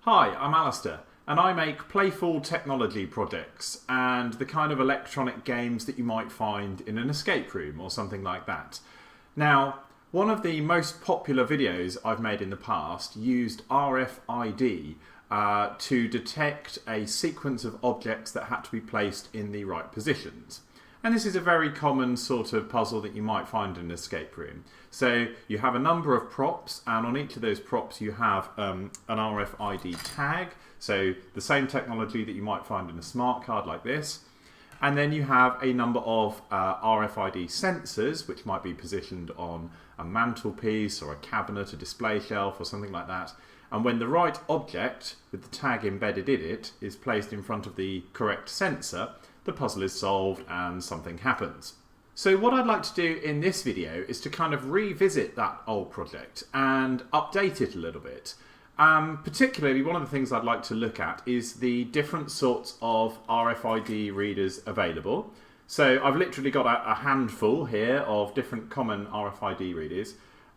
Hi, I'm Alistair, and I make playful technology projects and the kind of electronic games that you might find in an escape room or something like that. Now, one of the most popular videos I've made in the past used RFID to detect a sequence of objects that had to be placed in the right positions. And this is a very common sort of puzzle that you might find in an escape room. So you have a number of props, and on each of those props you have an RFID tag, so the same technology that you might find in a smart card like this. And then you have a number of RFID sensors, which might be positioned on a mantelpiece or a cabinet, a display shelf or something like that. And when the right object with the tag embedded in it is placed in front of the correct sensor, the puzzle is solved and something happens. So what I'd like to do in this video is to kind of revisit that old project and update it a little bit. Particularly, one of the things I'd like to look at is the different sorts of RFID readers available. So I've literally got a handful here of different common RFID readers,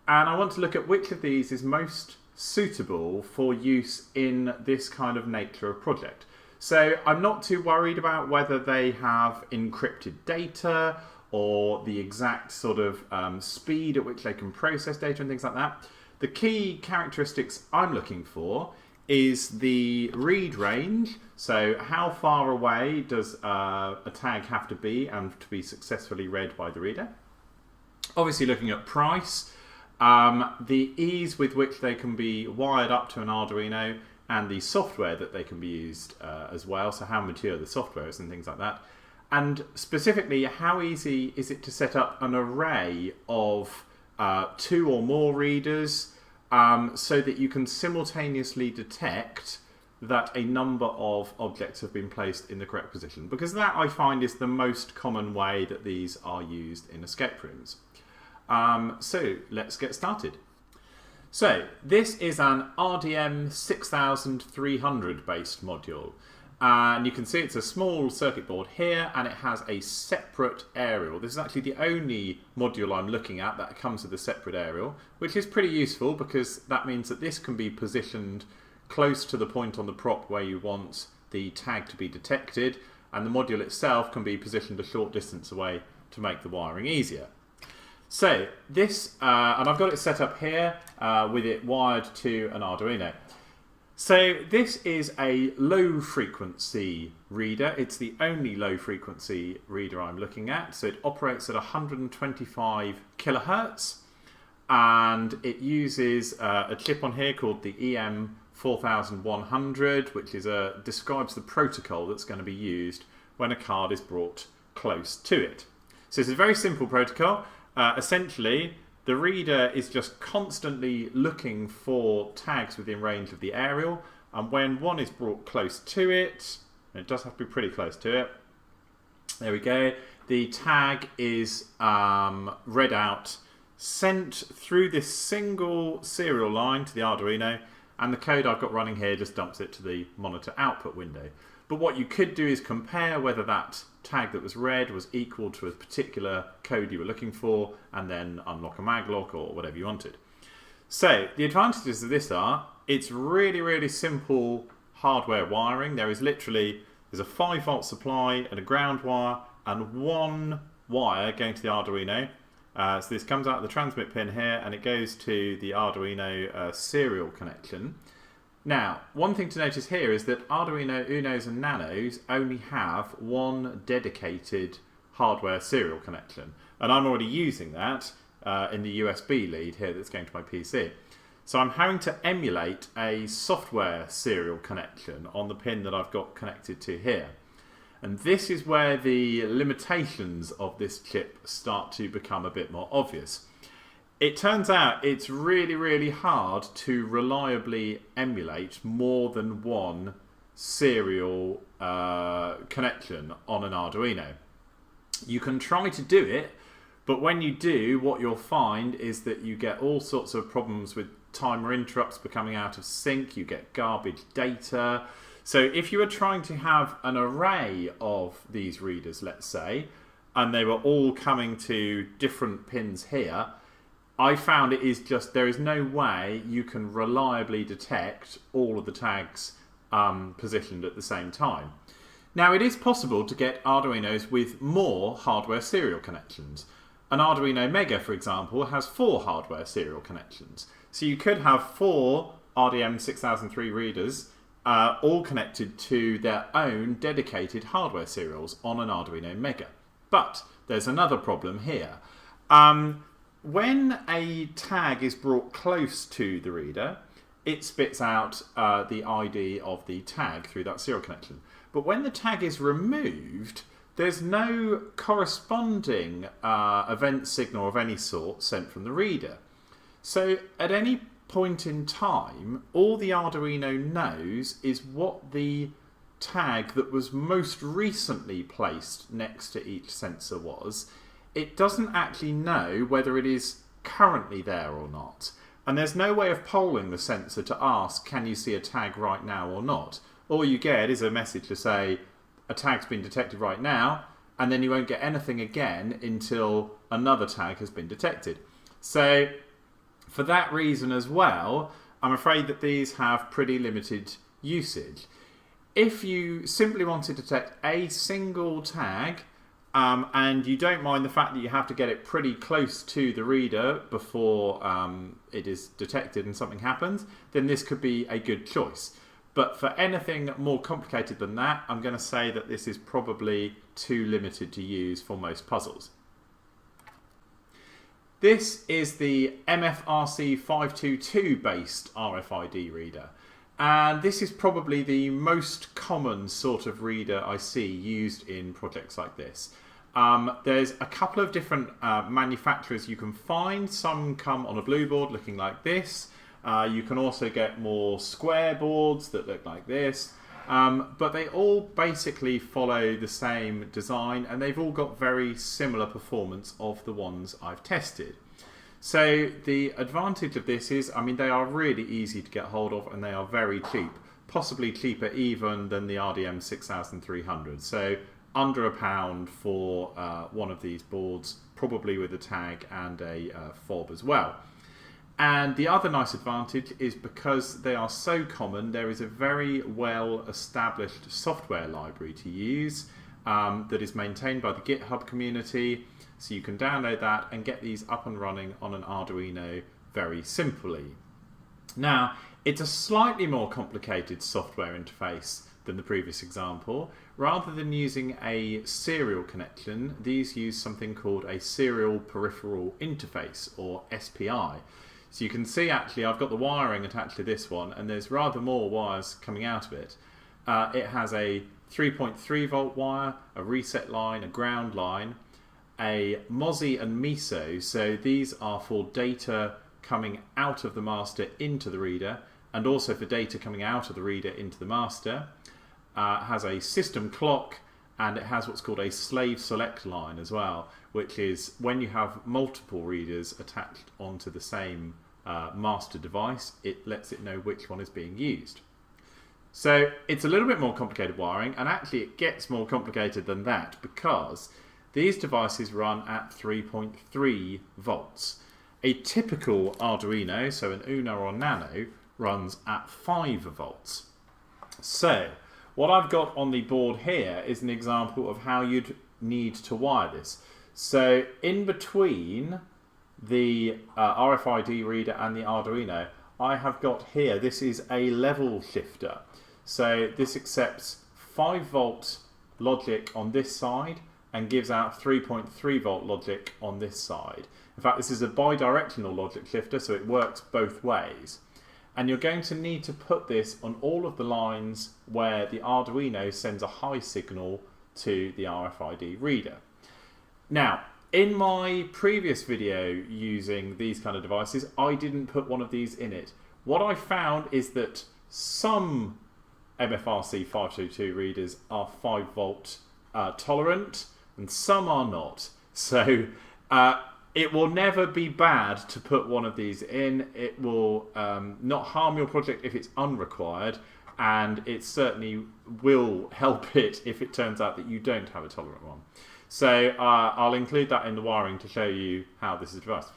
and I want to look at which of these is most suitable for use in this kind of nature of project. So I'm not too worried about whether they have encrypted data or the exact sort of speed at which they can process data and things like that. The key characteristics I'm looking for is the read range. So how far away does a tag have to be and to be successfully read by the reader? Obviously looking at price, the ease with which they can be wired up to an Arduino, and the software that they can be used as well, so how mature the software is and things like that. And specifically, how easy is it to set up an array of 2 or more readers so that you can simultaneously detect that a number of objects have been placed in the correct position? Because that, I find, is the most common way that these are used in escape rooms. So let's get started. So this is an RDM 6300 based module, and you can see it's a small circuit board here, and it has a separate aerial. This is actually the only module I'm looking at that comes with a separate aerial, which is pretty useful because that means that this can be positioned close to the point on the prop where you want the tag to be detected, and the module itself can be positioned a short distance away to make the wiring easier. So this, and I've got it set up here with it wired to an Arduino. So this is a low frequency reader. It's the only low frequency reader I'm looking at. So it operates at 125 kilohertz, and it uses a chip on here called the EM4100, which is describes the protocol that's going to be used when a card is brought close to it. So it's a very simple protocol. Essentially, the reader is just constantly looking for tags within range of the aerial, and when one is brought close to it, and it does have to be pretty close to it, there we go, the tag is read out, sent through this single serial line to the Arduino, and the code I've got running here just dumps it to the monitor output window. But what you could do is compare whether that tag that was read was equal to a particular code you were looking for, and then unlock a maglock or whatever you wanted. So the advantages of this are, it's really, really simple hardware wiring. There's a 5 volt supply and a ground wire and one wire going to the Arduino. So this comes out of the transmit pin here, and it goes to the Arduino serial connection. Now, one thing to notice here is that Arduino Unos and Nanos only have one dedicated hardware serial connection, and I'm already using that in the USB lead here that's going to my PC. So I'm having to emulate a software serial connection on the pin that I've got connected to here. And this is where the limitations of this chip start to become a bit more obvious. It turns out it's really, really hard to reliably emulate more than one serial connection on an Arduino. You can try to do it, but when you do, what you'll find is that you get all sorts of problems with timer interrupts becoming out of sync, you get garbage data. So if you were trying to have an array of these readers, let's say, and they were all coming to different pins here, I found it is just, there is no way you can reliably detect all of the tags positioned at the same time. Now, it is possible to get Arduinos with more hardware serial connections. An Arduino Mega, for example, has 4 hardware serial connections. So you could have 4 RDM6003 readers all connected to their own dedicated hardware serials on an Arduino Mega. But there's another problem here. When a tag is brought close to the reader, it spits out the ID of the tag through that serial connection. But when the tag is removed, there's no corresponding event signal of any sort sent from the reader. So at any point in time, all the Arduino knows is what the tag that was most recently placed next to each sensor was. It doesn't actually know whether it is currently there or not. And there's no way of polling the sensor to ask, can you see a tag right now or not? All you get is a message to say, a tag's been detected right now, and then you won't get anything again until another tag has been detected. So for that reason as well, I'm afraid that these have pretty limited usage. If you simply want to detect a single tag, and you don't mind the fact that you have to get it pretty close to the reader before it is detected and something happens, then this could be a good choice. But for anything more complicated than that, I'm going to say that this is probably too limited to use for most puzzles. This is the MFRC 522 based RFID reader. And this is probably the most common sort of reader I see used in projects like this. There's a couple of different manufacturers you can find. Some come on a blue board looking like this. You can also get more square boards that look like this. But they all basically follow the same design, and they've all got very similar performance of the ones I've tested. So the advantage of this is, I mean, they are really easy to get hold of and they are very cheap, possibly cheaper even than the RDM6300. So under £1 for one of these boards, probably with a tag and a fob as well. And the other nice advantage is because they are so common, there is a very well established software library to use that is maintained by the GitHub community. So you can download that and get these up and running on an Arduino very simply. Now, it's a slightly more complicated software interface than the previous example. Rather than using a serial connection, these use something called a serial peripheral interface, or SPI. So you can see actually I've got the wiring attached to this one, and there's rather more wires coming out of it. It has a 3.3 volt wire, a reset line, a ground line, a MOSI and MISO, so these are for data coming out of the master into the reader, and also for data coming out of the reader into the master. It has a system clock, and it has what's called a slave select line as well, which is when you have multiple readers attached onto the same master device, it lets it know which one is being used. So it's a little bit more complicated wiring, and actually it gets more complicated than that because these devices run at 3.3 volts. A typical Arduino, so an Uno or Nano, runs at 5 volts. So what I've got on the board here is an example of how you'd need to wire this. So in between the RFID reader and the Arduino, I have got here, this is a level shifter. So this accepts 5 volt logic on this side and gives out 3.3 volt logic on this side. In fact, this is a bidirectional logic shifter, so it works both ways. And you're going to need to put this on all of the lines where the Arduino sends a high signal to the RFID reader. Now, in my previous video using these kind of devices, I didn't put one of these in it. What I found is that some MFRC 522 readers are 5 volt tolerant and some are not. So it will never be bad to put one of these in. It will not harm your project if it's unrequired, and it certainly will help it if it turns out that you don't have a tolerant one. So I'll include that in the wiring to show you how this is devised.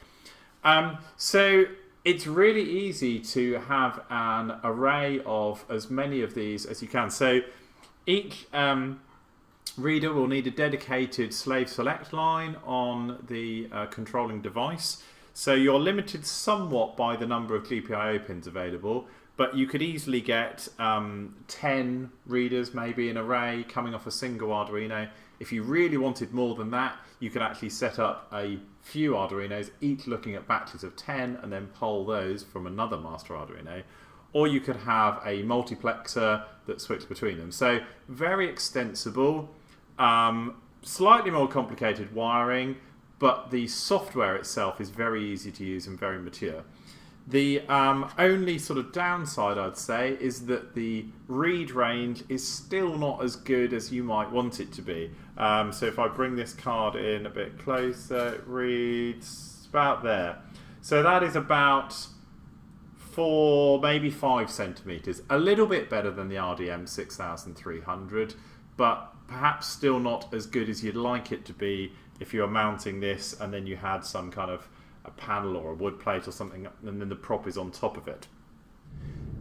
So it's really easy to have an array of as many of these as you can. So each reader will need a dedicated slave select line on the controlling device. So you're limited somewhat by the number of GPIO pins available, but you could easily get 10 readers, maybe an array coming off a single Arduino. If you really wanted more than that, you could actually set up a few Arduinos, each looking at batches of 10, and then poll those from another master Arduino. Or you could have a multiplexer that switched between them. So very extensible, slightly more complicated wiring, but the software itself is very easy to use and very mature. The only sort of downside, I'd say, is that the read range is still not as good as you might want it to be. So if I bring this card in a bit closer, it reads about there. So that is about 4, maybe 5 centimeters. A little bit better than the RDM 6300, but perhaps still not as good as you'd like it to be if you were mounting this and then you had some kind of a panel or a wood plate or something, and then the prop is on top of it.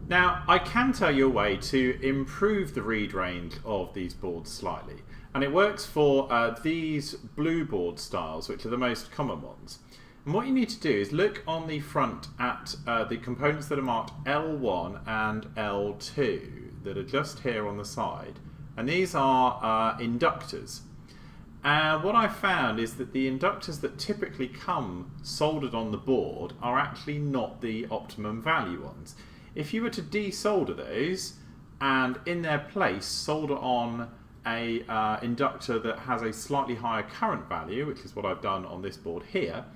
Now, I can tell you a way to improve the read range of these boards slightly, and it works for these blue board styles, which are the most common ones. And what you need to do is look on the front at the components that are marked L1 and L2 that are just here on the side, and these are inductors. And what I found is that the inductors that typically come soldered on the board are actually not the optimum value ones. If you were to desolder those and in their place solder on a inductor that has a slightly higher current value, which is what I've done on this board here,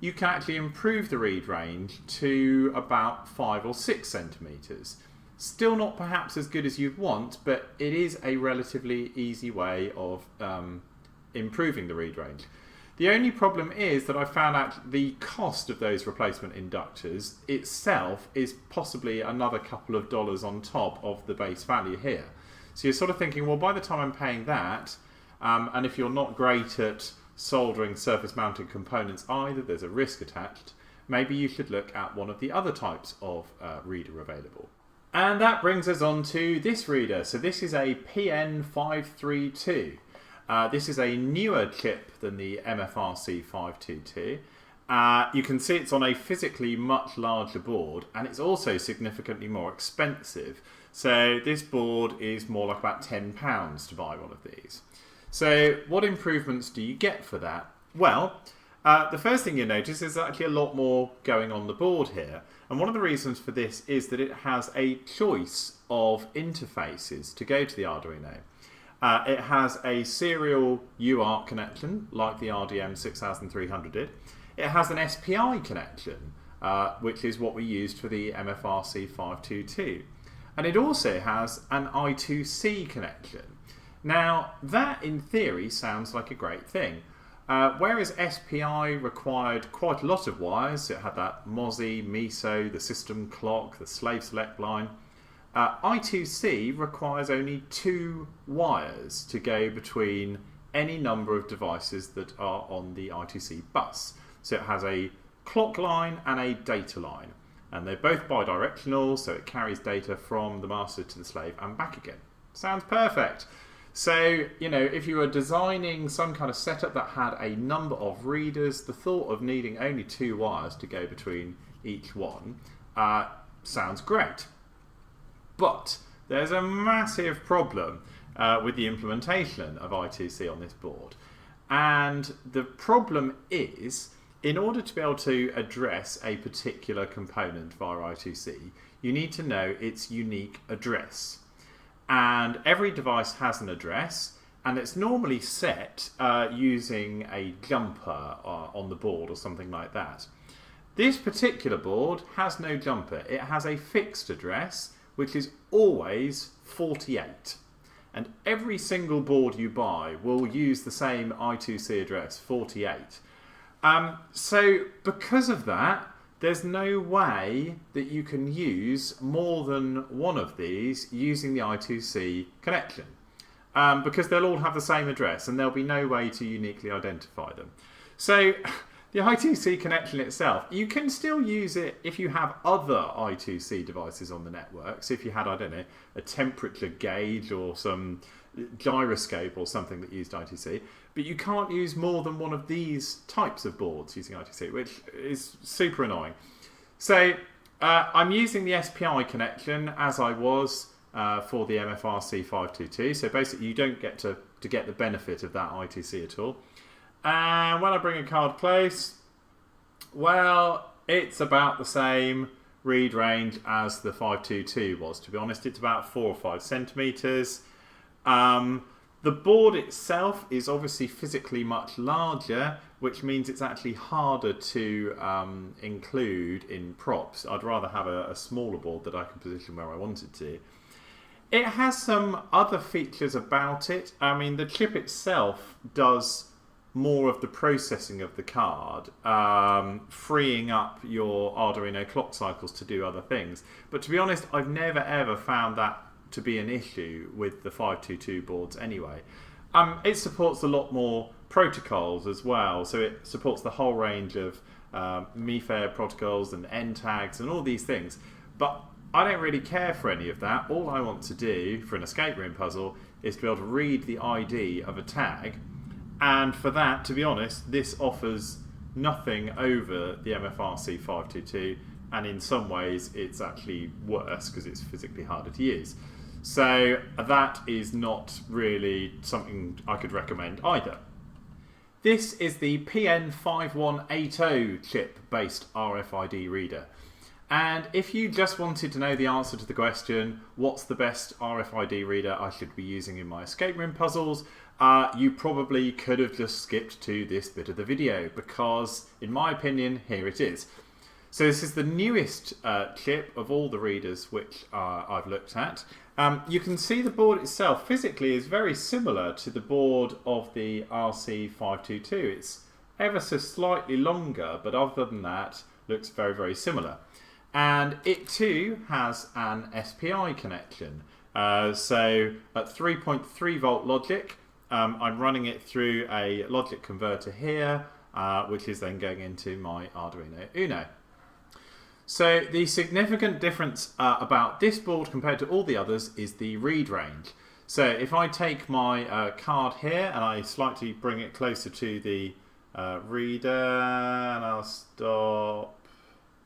you can actually improve the read range to about 5 or 6 centimeters. Still not perhaps as good as you'd want, but it is a relatively easy way of improving the read range. The only problem is that I found out the cost of those replacement inductors itself is possibly another couple of dollars on top of the base value here. So you're sort of thinking, well, by the time I'm paying that, and if you're not great at soldering surface mounted components either, there's a risk attached, maybe you should look at one of the other types of reader available. And that brings us on to this reader. So this is a PN532. This is a newer chip than the MFRC 522. You can see it's on a physically much larger board, and it's also significantly more expensive. So this board is more like about £10 to buy one of these. So what improvements do you get for that? Well, the first thing you notice is actually a lot more going on the board here. And one of the reasons for this is that it has a choice of interfaces to go to the Arduino. It has a serial UART connection, like the RDM 6300 did. It has an SPI connection, which is what we used for the MFRC 522. And it also has an I2C connection. Now, that in theory sounds like a great thing. Whereas SPI required quite a lot of wires, it had that MOSI, MISO, the system clock, the slave select line. I2C requires only 2 wires to go between any number of devices that are on the I2C bus. So it has a clock line and a data line, and they're both bidirectional, so it carries data from the master to the slave and back again. Sounds perfect. So, you know, if you were designing some kind of setup that had a number of readers, the thought of needing only 2 wires to go between each one sounds great. But there's a massive problem with the implementation of I2C on this board. And the problem is, in order to be able to address a particular component via I2C, you need to know its unique address. And every device has an address, and it's normally set using a jumper on the board or something like that. This particular board has no jumper. It has a fixed address, which is always 48. And every single board you buy will use the same I2C address, 48. So because of that, there's no way that you can use more than one of these using the I2C connection. Because they'll all have the same address and there'll be no way to uniquely identify them. So The I2C connection itself, you can still use it if you have other I2C devices on the network. So if you had, I don't know, a temperature gauge or some gyroscope or something that used I2C, but you can't use more than one of these types of boards using I2C, which is super annoying. So I'm using the SPI connection as I was for the MFRC 522. So basically you don't get to get the benefit of that I2C at all. And when I bring a card close, well, it's about the same read range as the 522 was. To be honest, it's about 4 or 5 centimeters. The board itself is obviously physically much larger, which means it's actually harder to include in props. I'd rather have a smaller board that I can position where I wanted to. It has some other features about it. I mean, the chip itself does more of the processing of the card, freeing up your Arduino clock cycles to do other things. But to be honest, I've never ever found that to be an issue with the 522 boards anyway. It supports a lot more protocols as well, so it supports the whole range of MIFARE protocols and N tags and all these things. But I don't really care for any of that. All I want to do for an escape room puzzle is to be able to read the ID of a tag. And for that, to be honest, this offers nothing over the MFRC 522, and in some ways it's actually worse because it's physically harder to use. So that is not really something I could recommend either. This is the PN5180 chip-based RFID reader. And if you just wanted to know the answer to the question, what's the best RFID reader I should be using in my escape room puzzles, you probably could have just skipped to this bit of the video, because in my opinion, here it is. So this is the newest chip of all the readers which I've looked at. You can see the board itself physically is very similar to the board of the RC522. It's ever so slightly longer, but other than that, looks very, very similar. And it too has an SPI connection. So at 3.3 volt logic, I'm running it through a logic converter here, which is then going into my Arduino Uno. So the significant difference about this board compared to all the others is the read range. So if I take my card here and I slightly bring it closer to the reader, and I'll stop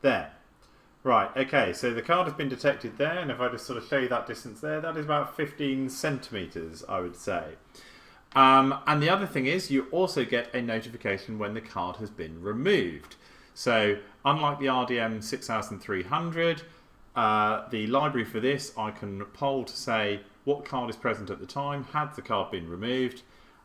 there. Right, okay, so the card has been detected there, and if I just sort of show you that distance there, that is about 15 centimeters, I would say. And the other thing is, you also get a notification when the card has been removed. So, unlike the RDM 6300, the library for this, I can poll to say what card is present at the time, had the card been removed.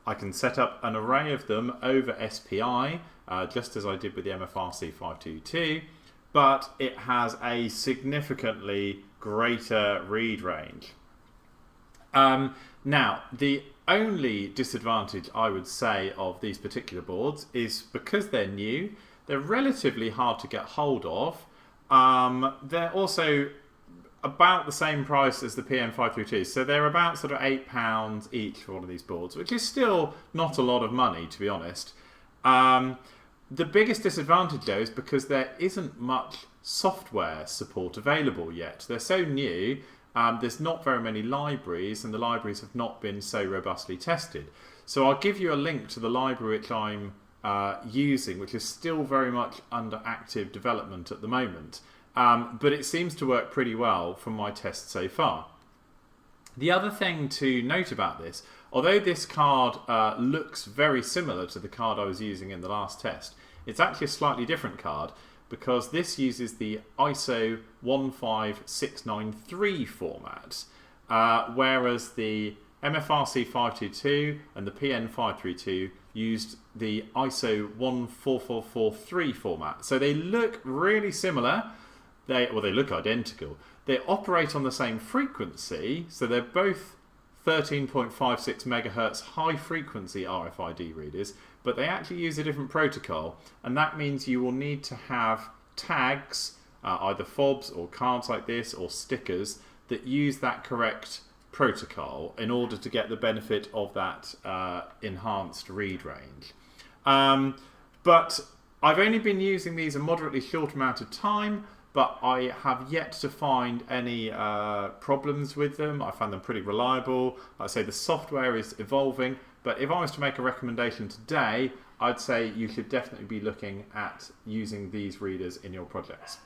I can set up an array of them over SPI, just as I did with the MFRC 522. But it has a significantly greater read range. Now, the only disadvantage I would say of these particular boards is because they're new, they're relatively hard to get hold of. They're also about the same price as the PM532, so they're about sort of £8 each for one of these boards, which is still not a lot of money, to be honest. The biggest disadvantage though is because there isn't much software support available yet. They're so new, there's not very many libraries, and the libraries have not been so robustly tested. So I'll give you a link to the library which I'm using, which is still very much under active development at the moment. But it seems to work pretty well from my tests so far. The other thing to note about this, although this card looks very similar to the card I was using in the last test, it's actually a slightly different card because this uses the ISO 15693 format, whereas the MFRC 522 and the PN532 used the ISO 14443 format. So they look really similar. They look identical. They operate on the same frequency, so they're both 13.56 megahertz high frequency RFID readers, but they actually use a different protocol, and that means you will need to have tags, either fobs or cards like this or stickers that use that correct protocol in order to get the benefit of that enhanced read range. But I've only been using these a moderately short amount of time, but I have yet to find any problems with them. I find them pretty reliable. Like I say, the software is evolving, but if I was to make a recommendation today, I'd say you should definitely be looking at using these readers in your projects.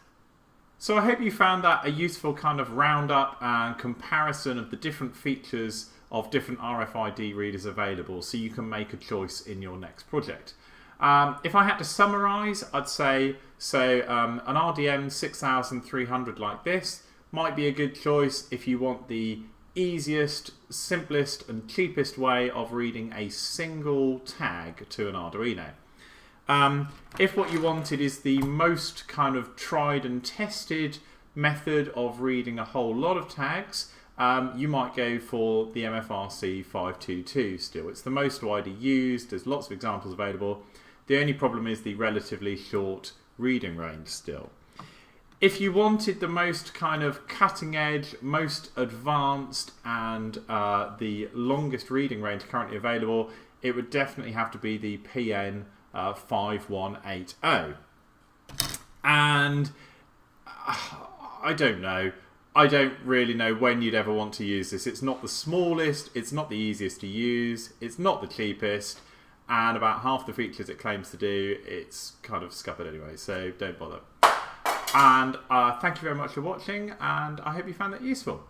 So I hope you found that a useful kind of roundup and comparison of the different features of different RFID readers available, so you can make a choice in your next project. If I had to summarise, I'd say an RDM 6300 like this might be a good choice if you want the easiest, simplest and cheapest way of reading a single tag to an Arduino. If what you wanted is the most kind of tried and tested method of reading a whole lot of tags, you might go for the MFRC 522 still. It's the most widely used, there's lots of examples available. The only problem is the relatively short reading range still. If you wanted the most kind of cutting edge, most advanced and the longest reading range currently available, it would definitely have to be the PN 5180. And I don't know. I don't really know when you'd ever want to use this. It's not the smallest, it's not the easiest to use, it's not the cheapest, and about half the features it claims to do, it's kind of scuppered anyway, so don't bother. And thank you very much for watching, and I hope you found that useful.